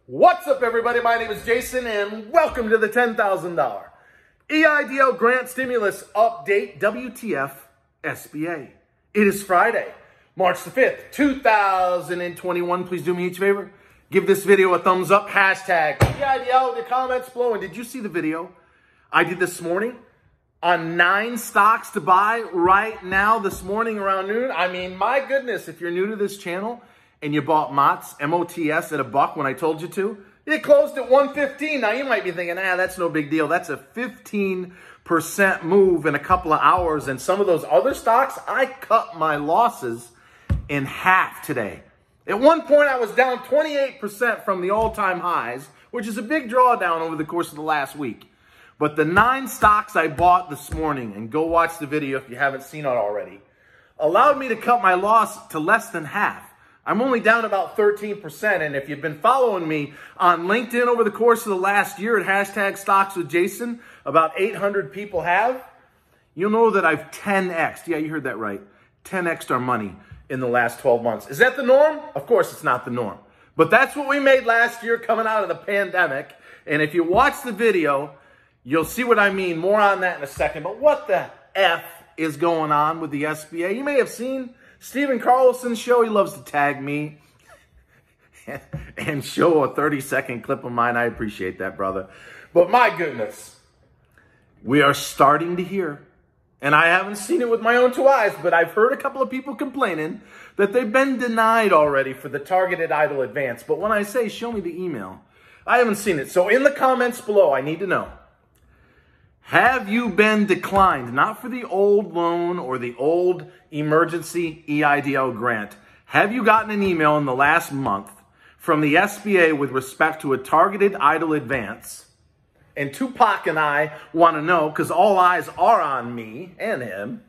What's up, everybody? My name is Jason, and welcome to the $10,000 EIDL Grant Stimulus Update, WTF, SBA. It is Friday, March the 5th, 2021. Please do me each favor. Give this video a thumbs up, hashtag EIDL in the comments below. And did you see the video I did this morning on 9 stocks to buy right now this morning around noon? I mean, my goodness, if you're new to this channel and you bought MOTS, M-O-T-S, at $1 when I told you to, it closed at 115. Now, you might be thinking, that's no big deal. That's a 15% move in a couple of hours. And some of those other stocks, I cut my losses in half today. At one point, I was down 28% from the all-time highs, which is a big drawdown over the course of the last week. But the 9 stocks I bought this morning, and go watch the video if you haven't seen it already, allowed me to cut my loss to less than half. I'm only down about 13%, and if you've been following me on LinkedIn over the course of the last year at hashtag Stocks with Jason, about 800 people have, you'll know that I've 10x'd. Yeah, you heard that right. 10x'd our money in the last 12 months. Is that the norm? Of course it's not the norm. But that's what we made last year coming out of the pandemic. And if you watch the video, you'll see what I mean. More on that in a second. But what the F is going on with the SBA? You may have seen Stephen Carlson's show. He loves to tag me and show a 30-second clip of mine. I appreciate that, brother. But my goodness, we are starting to hear, and I haven't seen it with my own 2 eyes, but I've heard a couple of people complaining that they've been denied already for the Targeted EIDL Advance. But when I say show me the email, I haven't seen it. So in the comments below, I need to know, have you been declined? Not for the old loan or the old emergency EIDL grant. Have you gotten an email in the last month from the SBA with respect to a Targeted EIDL Advance? And Tupac and I want to know, because all eyes are on me and him.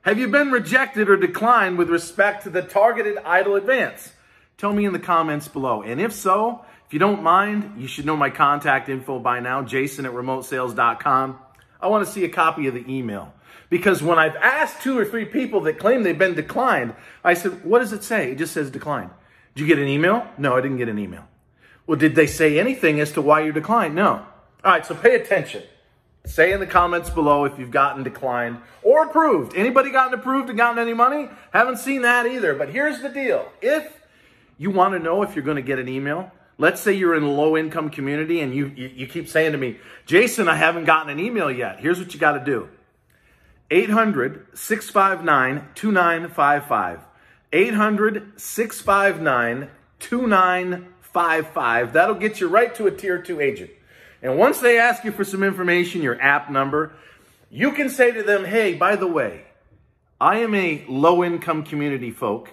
Have you been rejected or declined with respect to the Targeted EIDL Advance? Tell me in the comments below. And if so, if you don't mind, you should know my contact info by now, jason@remotesales.com. I want to see a copy of the email. Because when I've asked 2 or 3 people that claim they've been declined, I said, what does it say? It just says declined. Did you get an email? No, I didn't get an email. Well, did they say anything as to why you declined? No. All right, so pay attention. Say in the comments below if you've gotten declined or approved. Anybody gotten approved and gotten any money? Haven't seen that either. But here's the deal. If you want to know if you're going to get an email, let's say you're in a low-income community and you keep saying to me, Jason, I haven't gotten an email yet. Here's what you got to do. 800-659-2955. 800-659-2955. That'll get you right to a Tier 2 agent. And once they ask you for some information, your app number, you can say to them, hey, by the way, I am a low-income community folk,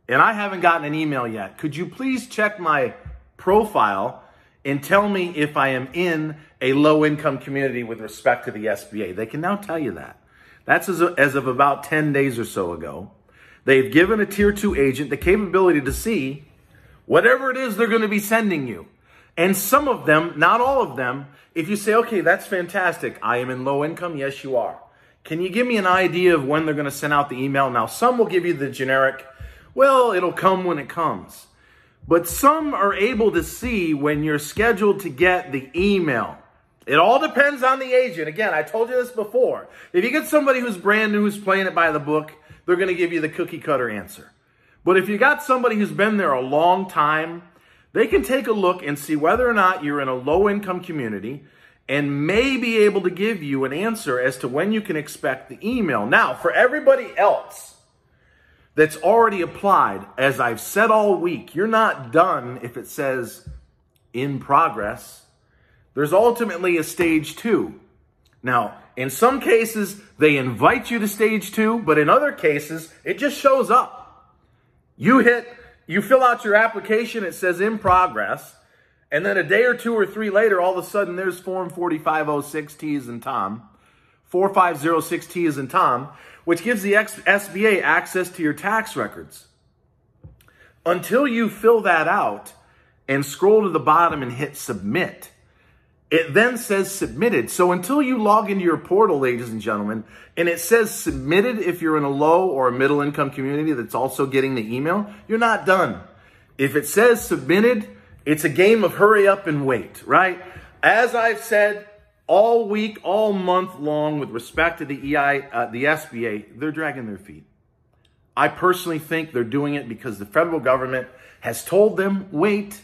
and I haven't gotten an email yet. Could you please check my profile and tell me if I am in a low-income community with respect to the SBA? They can now tell you that. That's as of about 10 days or so ago. They've given a Tier 2 agent the capability to see whatever it is they're going to be sending you. And some of them, not all of them, if you say, okay, that's fantastic. I am in low income. Yes, you are. Can you give me an idea of when they're going to send out the email? Now, some will give you the generic, well, it'll come when it comes. But some are able to see when you're scheduled to get the email. It all depends on the agent. Again, I told you this before. If you get somebody who's brand new, who's playing it by the book, they're going to give you the cookie cutter answer. But if you got somebody who's been there a long time, they can take a look and see whether or not you're in a low-income community and may be able to give you an answer as to when you can expect the email. Now, for everybody else that's already applied, as I've said all week, you're not done if it says in progress. There's ultimately a stage 2. Now, in some cases, they invite you to stage 2, but in other cases, it just shows up. You fill out your application, it says in progress, and then a day or 2 or 3 later, all of a sudden, there's form 4506 T as in Tom, 4506 T as in Tom, which gives the SBA access to your tax records. Until you fill that out and scroll to the bottom and hit submit, it then says submitted. So until you log into your portal, ladies and gentlemen, and it says submitted if you're in a low or a middle income community that's also getting the email, you're not done. If it says submitted It's a game of hurry up and wait, right? As I've said all week, all month long, with respect to the SBA, they're dragging their feet. I personally think they're doing it because the federal government has told them, wait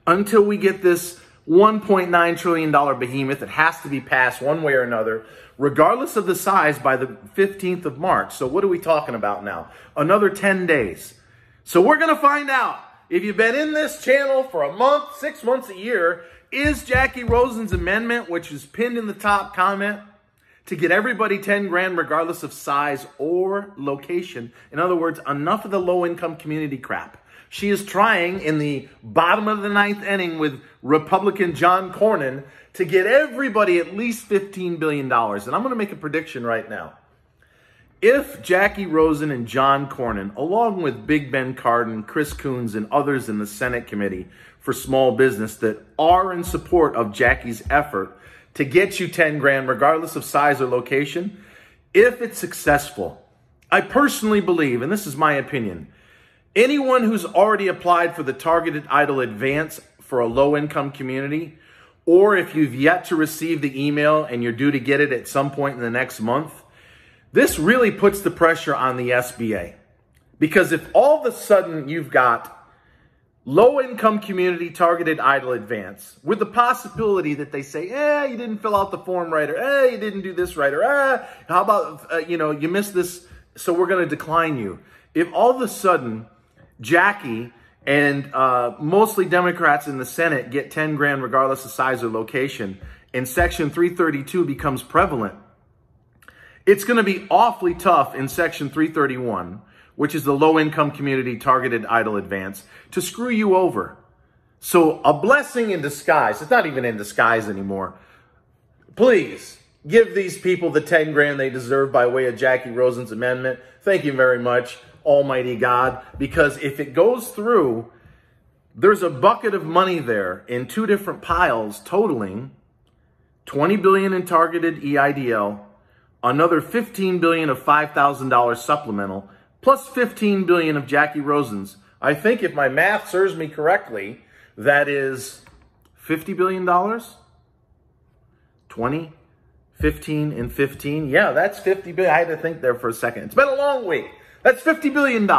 until we get this $1.9 trillion behemoth that has to be passed one way or another, regardless of the size, by the 15th of March. So what are we talking about now? Another 10 days. So we're going to find out, if you've been in this channel for a month, 6 months, a year, is Jackie Rosen's amendment, which is pinned in the top comment, to get everybody 10 grand regardless of size or location. In other words, enough of the low-income community crap. She is trying in the bottom of the ninth inning with Republican John Cornyn to get everybody at least $15 billion. And I'm going to make a prediction right now. If Jackie Rosen and John Cornyn, along with Big Ben Cardin, Chris Coons, and others in the Senate Committee for Small Business that are in support of Jackie's effort to get you 10 grand regardless of size or location, if it's successful, I personally believe, and this is my opinion, anyone who's already applied for the Targeted EIDL Advance for a low-income community, or if you've yet to receive the email and you're due to get it at some point in the next month, this really puts the pressure on the SBA. Because if all of a sudden you've got low-income community Targeted EIDL Advance with the possibility that they say, you didn't fill out the form right, or you didn't do this right, or how about, you missed this, so we're going to decline you. If all of a sudden Jackie and mostly Democrats in the Senate get 10 grand regardless of size or location, and Section 332 becomes prevalent, it's going to be awfully tough in Section 331, which is the low-income community Targeted EIDL Advance, to screw you over. So a blessing in disguise. It's not even in disguise anymore. Please give these people the 10 grand they deserve by way of Jackie Rosen's amendment. Thank you very much, Almighty God, because if it goes through, there's a bucket of money there in two different piles totaling $20 billion in Targeted EIDL, another $15 billion of $5,000 supplemental, plus $15 billion of Jackie Rosen's. I think if my math serves me correctly, that is $50 billion? 20, 15, and 15. Yeah, that's $50 billion. I had to think there for a second. It's been a long week. That's $50 billion.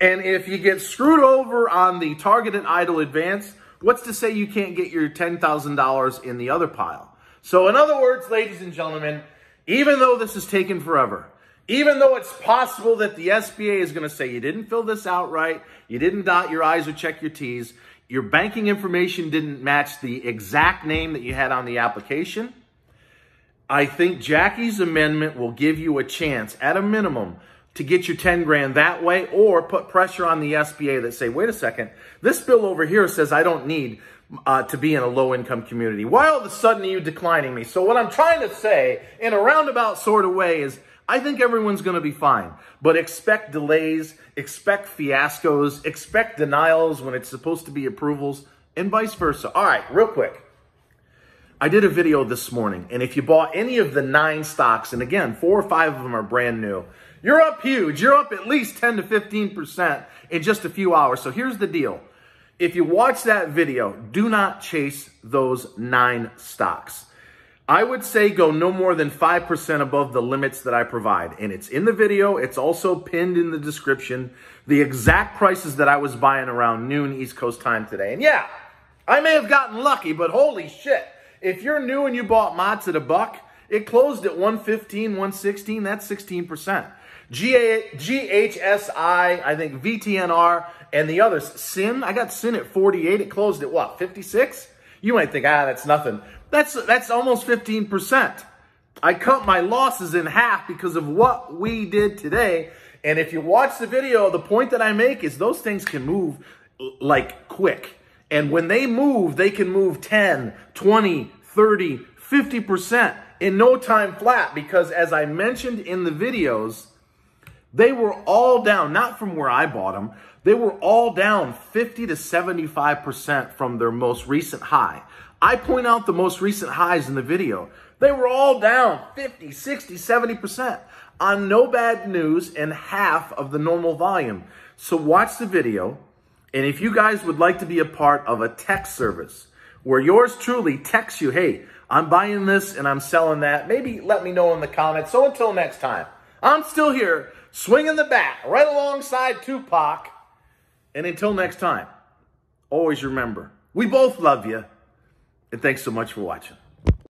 And if you get screwed over on the Targeted EIDL Advance, what's to say you can't get your $10,000 in the other pile? So in other words, ladies and gentlemen, even though this has taken forever, even though it's possible that the SBA is going to say you didn't fill this out right, you didn't dot your I's or check your T's, your banking information didn't match the exact name that you had on the application, I think Jackie's amendment will give you a chance, at a minimum, to get your 10 grand that way, or put pressure on the SBA that say, wait a second, this bill over here says I don't need to be in a low-income community. Why all of a sudden are you declining me? So what I'm trying to say, in a roundabout sort of way, is I think everyone's going to be fine. But expect delays, expect fiascos, expect denials when it's supposed to be approvals, and vice versa. All right, real quick. I did a video this morning, and if you bought any of the 9 stocks, and again, 4 or 5 of them are brand new, you're up huge. You're up at least 10 to 15% in just a few hours. So here's the deal. If you watch that video, do not chase those 9 stocks. I would say go no more than 5% above the limits that I provide. And it's in the video. It's also pinned in the description. The exact prices that I was buying around noon East Coast time today. And yeah, I may have gotten lucky, but holy shit. If you're new and you bought MOTS at $1, it closed at 115, 116. That's 16%. GHSI, I think VTNR, and the others. SIN, I got SIN at 48. It closed at what, 56? You might think, that's nothing. That's almost 15%. I cut my losses in half because of what we did today. And if you watch the video, the point that I make is those things can move like quick. And when they move, they can move 10, 20, 30, 50% in no time flat. Because as I mentioned in the videos, they were all down, not from where I bought them. They were all down 50 to 75% from their most recent high. I point out the most recent highs in the video. They were all down 50, 60, 70% on no bad news and half of the normal volume. So watch the video. And if you guys would like to be a part of a text service where yours truly texts you, hey, I'm buying this and I'm selling that, maybe let me know in the comments. So until next time, I'm still here swinging the bat right alongside Tupac. And until next time, always remember, we both love you. And thanks so much for watching.